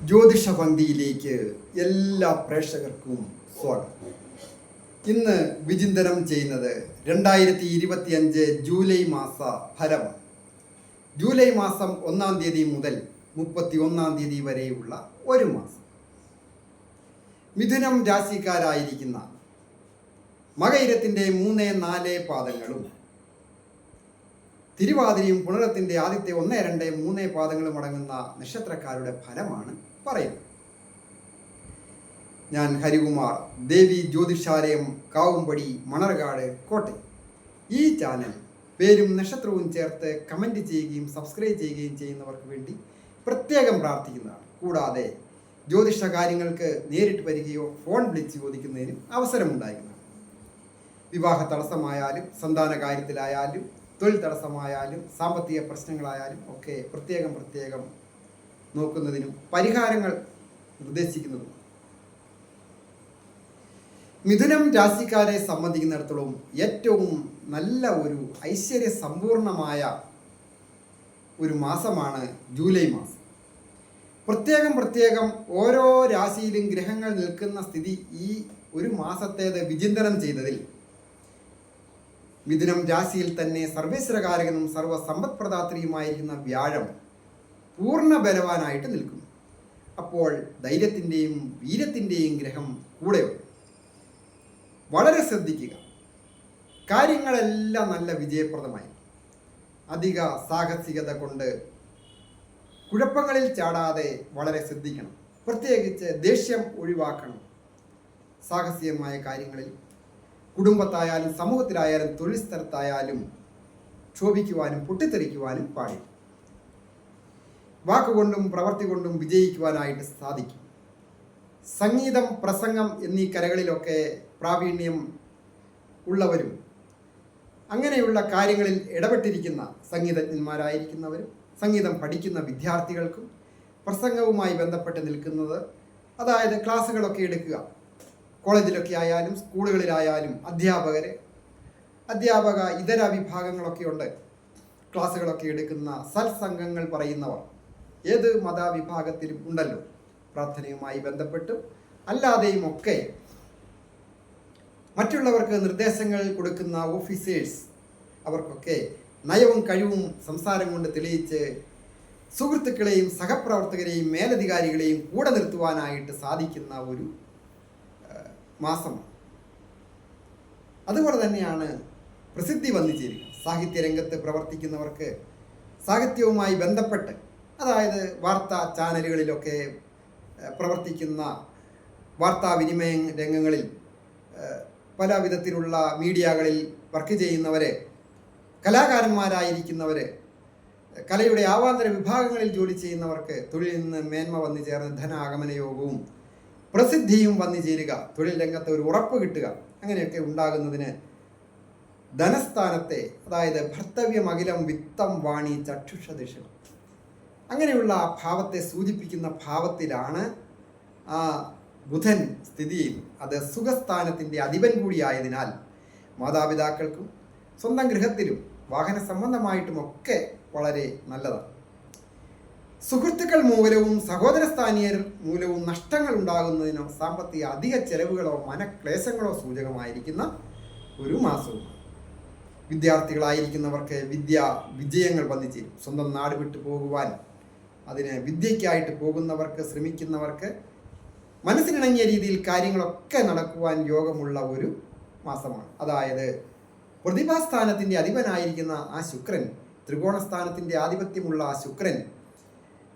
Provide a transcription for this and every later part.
ജ്യോതിഷ പങ്ക്തിയിലേക്ക് എല്ലാ പ്രേക്ഷകർക്കും സ്വാഗതം. ഇന്ന് വിചിന്തനം ചെയ്യുന്നത് 2025 ജൂലൈ മാസ ഫലമാണ്. ജൂലൈ മാസം 1 തീയതി മുതൽ 31 വരെയുള്ള ഒരു മാസം. മിഥുനം രാശിക്കാരായിരിക്കുന്ന മകയിരത്തിൻ്റെ 3, 4 പാദങ്ങളും തിരുവാതിരയും പുണരത്തിൻ്റെ ആദ്യത്തെ 1, 2, 3 പാദങ്ങളും അടങ്ങുന്ന നക്ഷത്രക്കാരുടെ ഫലമാണ് പറയുന്നത്. ഞാൻ ഹരികുമാർ, ദേവി ജ്യോതിഷാലയം, കാവുംപടി, മണർകാട്, കോട്ടയം. ഈ ചാനൽ പേരും നക്ഷത്രവും ചേർത്ത് കമൻറ്റ് ചെയ്യുകയും സബ്സ്ക്രൈബ് ചെയ്യുകയും ചെയ്യുന്നവർക്ക് വേണ്ടി പ്രത്യേകം പ്രാർത്ഥിക്കുന്നതാണ്. കൂടാതെ ജ്യോതിഷ കാര്യങ്ങൾക്ക് നേരിട്ട് വരികയോ ഫോൺ വിളിച്ച് ചോദിക്കുന്നതിനും അവസരമുണ്ടായിരിക്കുന്നതാണ്. വിവാഹ തടസ്സമായാലും സന്താന കാര്യത്തിലായാലും തൊഴിൽ തടസ്സമായാലും സാമ്പത്തിക പ്രശ്നങ്ങളായാലും ഒക്കെ പ്രത്യേകം നോക്കുന്നതിനും പരിഹാരങ്ങൾ നിർദ്ദേശിക്കുന്നതും. മിഥുനം രാശിക്കാരെ സംബന്ധിക്കുന്നിടത്തോളം ഏറ്റവും നല്ല ഒരു ഐശ്വര്യ സമ്പൂർണമായ ഒരു മാസമാണ് ജൂലൈ മാസം. പ്രത്യേകം ഓരോ രാശിയിലും ഗ്രഹങ്ങൾ നിൽക്കുന്ന സ്ഥിതി ഈ ഒരു മാസത്തേത് വിചിന്തനം ചെയ്തതിൽ മിഥുനം രാശിയിൽ തന്നെ സർവേശ്വരകാരകനും സർവ്വസമ്പത്പ്രദാത്രിയുമായിരിക്കുന്ന വ്യാഴം പൂർണ്ണ ബലവാനായിട്ട് നിൽക്കുന്നു. അപ്പോൾ ധൈര്യത്തിൻ്റെയും വീര്യത്തിൻ്റെയും ഗ്രഹം കൂടെയുണ്ട്. വളരെ ശ്രദ്ധിക്കുക. കാര്യങ്ങളെല്ലാം നല്ല വിജയപ്രദമായി. അധിക സാഹസികത കൊണ്ട് കുഴപ്പങ്ങളിൽ ചാടാതെ വളരെ ശ്രദ്ധിക്കണം. പ്രത്യേകിച്ച് ദേഷ്യം ഒഴിവാക്കണം. സാഹസികമായ കാര്യങ്ങളിൽ കുടുംബത്തായാലും സമൂഹത്തിലായാലും തൊഴിൽ സ്ഥലത്തായാലും ക്ഷോഭിക്കുവാനും പൊട്ടിത്തെറിക്കുവാനും പാടില്ല. വാക്കുകൊണ്ടും പ്രവൃത്തി കൊണ്ടും വിജയിക്കുവാനായിട്ട് സാധിക്കും. സംഗീതം, പ്രസംഗം എന്നീ കലകളിലൊക്കെ പ്രാവീണ്യം ഉള്ളവരും അങ്ങനെയുള്ള കാര്യങ്ങളിൽ ഇടപെട്ടിരിക്കുന്ന സംഗീതജ്ഞന്മാരായിരിക്കുന്നവരും സംഗീതം പഠിക്കുന്ന വിദ്യാർത്ഥികൾക്കും പ്രസംഗവുമായി ബന്ധപ്പെട്ട് നിൽക്കുന്നത്, അതായത് ക്ലാസ്സുകളൊക്കെ എടുക്കുക, കോളേജിലൊക്കെ ആയാലും സ്കൂളുകളിലായാലും അധ്യാപക ഇതര വിഭാഗങ്ങളൊക്കെ ഉണ്ട്. ക്ലാസ്സുകളൊക്കെ എടുക്കുന്ന സത്സംഗങ്ങൾ പറയുന്നവർ ഏത് മതവിഭാഗത്തിലും ഉണ്ടല്ലോ. പ്രാർത്ഥനയുമായി ബന്ധപ്പെട്ടും അല്ലാതെയും ഒക്കെ മറ്റുള്ളവർക്ക് നിർദ്ദേശങ്ങൾ കൊടുക്കുന്ന ഓഫീസേഴ്സ്, അവർക്കൊക്കെ നയവും കഴിവും സംസാരം കൊണ്ട് തെളിയിച്ച് സുഹൃത്തുക്കളെയും സഹപ്രവർത്തകരെയും മേലധികാരികളെയും കൂടെ നിർത്തുവാനായിട്ട് സാധിക്കുന്ന ഒരു മാസമാണ്. അതുപോലെ തന്നെയാണ് പ്രസിദ്ധി വന്നു ചേരുക. സാഹിത്യരംഗത്ത് പ്രവർത്തിക്കുന്നവർക്ക് സാഹിത്യവുമായി ബന്ധപ്പെട്ട്, അതായത് വാർത്താ ചാനലുകളിലൊക്കെ പ്രവർത്തിക്കുന്ന വാർത്താവിനിമയ രംഗങ്ങളിൽ പല വിധത്തിലുള്ള മീഡിയകളിൽ വർക്ക് ചെയ്യുന്നവർ, കലാകാരന്മാരായിരിക്കുന്നവർ, കലയുടെ ആവാന്തര വിഭാഗങ്ങളിൽ ജോലി ചെയ്യുന്നവർക്ക് തൊഴിലിൽ നിന്ന് മേന്മ വന്നു ചേർന്ന് ധനാഗമന യോഗവും പ്രസിദ്ധിയും വന്നു ചേരുക, തൊഴിൽ രംഗത്ത് ഒരു ഉറപ്പ് കിട്ടുക, അങ്ങനെയൊക്കെ ഉണ്ടാകുന്നതിന് ധനസ്ഥാനത്തെ, അതായത് ഭർത്തവ്യമഖിലം വിത്തം വാണി ചക്ഷുഷ ദിശം, അങ്ങനെയുള്ള ഭാവത്തെ സൂചിപ്പിക്കുന്ന ഭാവത്തിലാണ് ആ ബുധൻ സ്ഥിതി ചെയ്യുന്നത്. അത് സുഖസ്ഥാനത്തിൻ്റെ അധിപൻ കൂടിയായതിനാൽ മാതാപിതാക്കൾക്കും സ്വന്തം ഗൃഹത്തിലും വാഹന സംബന്ധമായിട്ടുമൊക്കെ വളരെ നല്ലതാണ്. സുഹൃത്തുക്കൾ മൂലവും സഹോദരസ്ഥാനീയർ മൂലവും നഷ്ടങ്ങൾ ഉണ്ടാകുന്നതിനോ സാമ്പത്തിക അധിക ചെലവുകളോ മനക്ലേശങ്ങളോ സൂചകമായിരിക്കുന്ന ഒരു മാസവും. വിദ്യാർത്ഥികളായിരിക്കുന്നവർക്ക് വിജയങ്ങൾ വന്നു ചേരും. സ്വന്തം നാട് വിട്ടു പോകുവാൻ, അതിന് വിദ്യയ്ക്കായിട്ട് പോകുന്നവർക്ക്, ശ്രമിക്കുന്നവർക്ക് മനസ്സിനിണങ്ങിയ രീതിയിൽ കാര്യങ്ങളൊക്കെ നടക്കുവാൻ യോഗമുള്ള ഒരു മാസമാണ്. അതായത് പ്രതിഭാസ്ഥാനത്തിൻ്റെ അധിപനായിരിക്കുന്ന ആ ശുക്രൻ, ത്രികോണസ്ഥാനത്തിൻ്റെ ആധിപത്യമുള്ള ആ ശുക്രൻ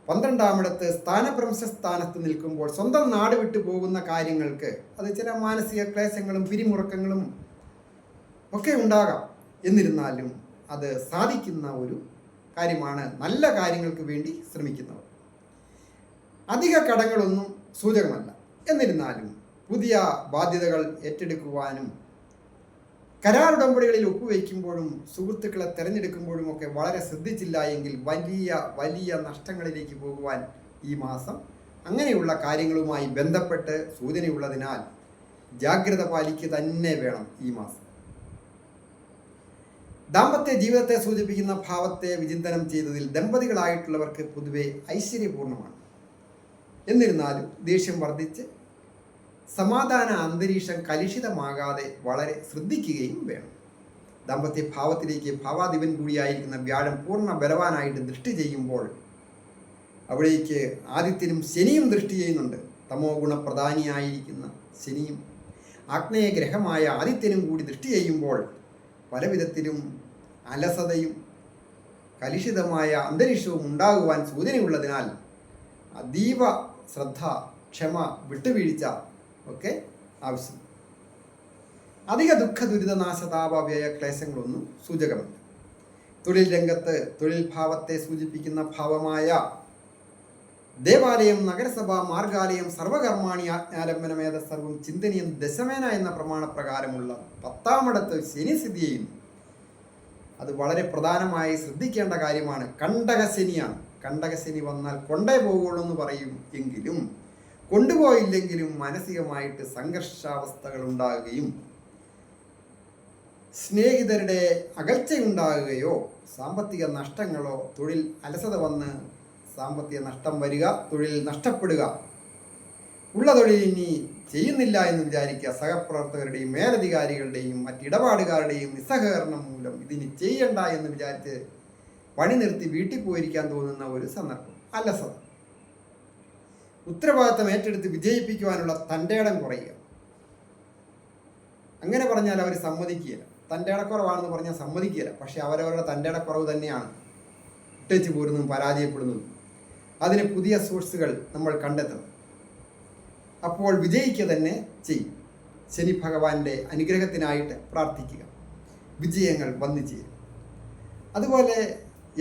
12ാമിടത്ത് സ്ഥാനഭ്രംശസ്ഥാനത്ത് നിൽക്കുമ്പോൾ സ്വന്തം നാട് വിട്ടു പോകുന്ന കാര്യങ്ങൾക്ക് അത് ചില മാനസിക ക്ലേശങ്ങളും പിരിമുറുക്കങ്ങളും ഒക്കെ ഉണ്ടാകാം. എന്നിരുന്നാലും അത് സാധിക്കുന്ന ഒരു കാര്യമാണ്. നല്ല കാര്യങ്ങൾക്ക് വേണ്ടി ശ്രമിക്കുന്നവർ. അധിക കടങ്ങളൊന്നും സൂചകമല്ല. എന്നിരുന്നാലും പുതിയ ബാധ്യതകൾ ഏറ്റെടുക്കുവാനും കരാറുടമ്പടികളിൽ ഒപ്പുവയ്ക്കുമ്പോഴും സുഹൃത്തുക്കളെ തിരഞ്ഞെടുക്കുമ്പോഴും ഒക്കെ വളരെ ശ്രദ്ധിച്ചില്ല എങ്കിൽ വലിയ നഷ്ടങ്ങളിലേക്ക് പോകുവാൻ ഈ മാസം അങ്ങനെയുള്ള കാര്യങ്ങളുമായി ബന്ധപ്പെട്ട് സൂചനയുള്ളതിനാൽ ജാഗ്രത പാലിക്കുക തന്നെ വേണം ഈ മാസം. ദാമ്പത്യ ജീവിതത്തെ സൂചിപ്പിക്കുന്ന ഭാവത്തെ വിചിന്തനം ചെയ്തതിൽ ദമ്പതികളായിട്ടുള്ളവർക്ക് പൊതുവെ ഐശ്വര്യപൂർണ്ണമാണ്. എന്നിരുന്നാലും ദേഷ്യം വർദ്ധിച്ച് സമാധാന അന്തരീക്ഷം കലുഷിതമാകാതെ വളരെ ശ്രദ്ധിക്കുകയും വേണം. ദാമ്പത്യ ഭാവത്തിലേക്ക് ഭാവാധിപൻ കൂടിയായിരിക്കുന്ന വ്യാഴം പൂർണ്ണ ബലവാനായിട്ട് ദൃഷ്ടി ചെയ്യുമ്പോൾ അവിടേക്ക് ആദിത്യനും ശനിയും ദൃഷ്ടി ചെയ്യുന്നുണ്ട്. തമോ ഗുണപ്രധാനിയായിരിക്കുന്ന ശനിയും ആഗ്നേയ ഗ്രഹമായ ആദിത്യനും കൂടി ദൃഷ്ടി ചെയ്യുമ്പോൾ പലവിധത്തിലും അലസതയും കലുഷിതമായ അന്തരീക്ഷവും ഉണ്ടാകുവാൻ സൂചനയുള്ളതിനാൽ അതീവ ശ്രദ്ധ, ക്ഷമ, വിട്ടുവീഴ്ച ഒക്കെ ആവശ്യം. അധിക ദുഃഖ ദുരിതനാശതാപവ്യയ ക്ലേശങ്ങളൊന്നും സൂചകമല്ല. തൊഴിൽ രംഗത്ത് തൊഴിൽ ഭാവത്തെ സൂചിപ്പിക്കുന്ന ഭാവമായ ദേവാലയം, നഗരസഭ, മാർഗാലയം, സർവകർമാണി ആജ്ഞാലംബനമേത സർവം ചിന്തനീയം ദശമേന എന്ന പ്രമാണപ്രകാരമുള്ള 10ാമിടത്ത് ശനി സ്ഥിതി ചെയ്യുന്നു. അത് വളരെ പ്രധാനമായി ശ്രദ്ധിക്കേണ്ട കാര്യമാണ്. കണ്ടകശനിയാണ്. കണ്ടകശനി വന്നാൽ കൊണ്ടേ പോകുള്ളൂ എന്ന് പറയും എങ്കിലും കൊണ്ടുപോയില്ലെങ്കിലും മാനസികമായിട്ട് സംഘർഷാവസ്ഥകൾ ഉണ്ടാകുകയും സ്നേഹിതരുടെ അകൽച്ചയുണ്ടാകുകയോ സാമ്പത്തിക നഷ്ടങ്ങളോ, തൊഴിൽ അലസത വന്ന് സാമ്പത്തിക നഷ്ടം വരിക, തൊഴിൽ നഷ്ടപ്പെടുക, ഉള്ള തൊഴിൽ ഇനി ചെയ്യുന്നില്ല എന്ന് വിചാരിക്കുക, സഹപ്രവർത്തകരുടെയും മേലധികാരികളുടെയും മറ്റിടപാടുകാരുടെയും നിസ്സഹകരണം മൂലം ഇതിനി ചെയ്യണ്ട എന്ന് വിചാരിച്ച് പണി നിർത്തി വീട്ടിൽ പോയിരിക്കാൻ തോന്നുന്ന ഒരു സന്ദർഭം. അലസത. ഉത്തരവാദിത്തം ഏറ്റെടുത്ത് വിജയിപ്പിക്കുവാനുള്ള തൻ്റെ ഇടം കുറയുക. അങ്ങനെ പറഞ്ഞാൽ അവർ സമ്മതിക്കുകയില്ല. തൻ്റെ ഇടക്കുറവാണെന്ന് പറഞ്ഞാൽ സമ്മതിക്കുകയില്ല. പക്ഷെ അവരവരുടെ തൻ്റെ ഇടക്കുറവ് തന്നെയാണ് ഇട്ടേച്ച് പോരുന്നതും പരാജയപ്പെടുന്നതും. അതിന് പുതിയ സോഴ്സുകൾ നമ്മൾ കണ്ടെത്തണം. അപ്പോൾ വിജയിക്കുക തന്നെ ചെയ്യും. ശനി ഭഗവാന്റെ അനുഗ്രഹത്തിനായിട്ട് പ്രാർത്ഥിക്കുക. വിജയങ്ങൾ വന്നു ചേരും. അതുപോലെ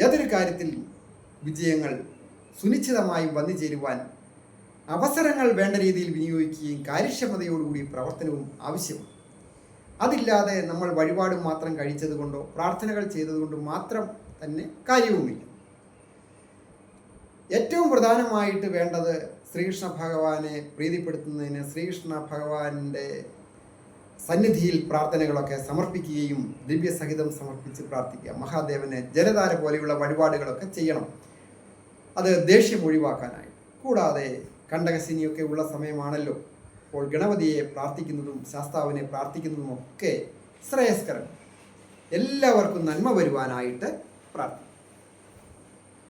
ഏതൊരു കാര്യത്തിൽ വിജയങ്ങൾ സുനിശ്ചിതമായും വന്നു ചേരുവാൻ അവസരങ്ങൾ വേണ്ട രീതിയിൽ വിനിയോഗിക്കുകയും കാര്യക്ഷമതയോടുകൂടി പ്രവർത്തനവും ആവശ്യമാണ്. അതില്ലാതെ നമ്മൾ വഴിപാട് മാത്രം കഴിച്ചതുകൊണ്ടോ പ്രാർത്ഥനകൾ ചെയ്തതുകൊണ്ടോ മാത്രം തന്നെ കാര്യവുമില്ല. ഏറ്റവും പ്രധാനമായിട്ട് വേണ്ടത് ശ്രീകൃഷ്ണ ഭഗവാനെ പ്രീതിപ്പെടുത്തുന്നതിന് ശ്രീകൃഷ്ണ ഭഗവാന്റെ സന്നിധിയിൽ പ്രാർത്ഥനകളൊക്കെ സമർപ്പിക്കുകയും ദിവ്യസഹിതം സമർപ്പിച്ച് പ്രാർത്ഥിക്കുക. മഹാദേവനെ ജലധാര പോലെയുള്ള വഴിപാടുകളൊക്കെ ചെയ്യണം. അത് ദേഷ്യം ഒഴിവാക്കാനായി. കൂടാതെ കണ്ടകശനിയൊക്കെ ഉള്ള സമയമാണല്ലോ. അപ്പോൾ ഗണപതിയെ പ്രാർത്ഥിക്കുന്നതും ശാസ്താവിനെ പ്രാർത്ഥിക്കുന്നതും ഒക്കെ ശ്രേയസ്കരം. എല്ലാവർക്കും നന്മ വരുവാനായിട്ട് പ്രാർത്ഥിക്കും.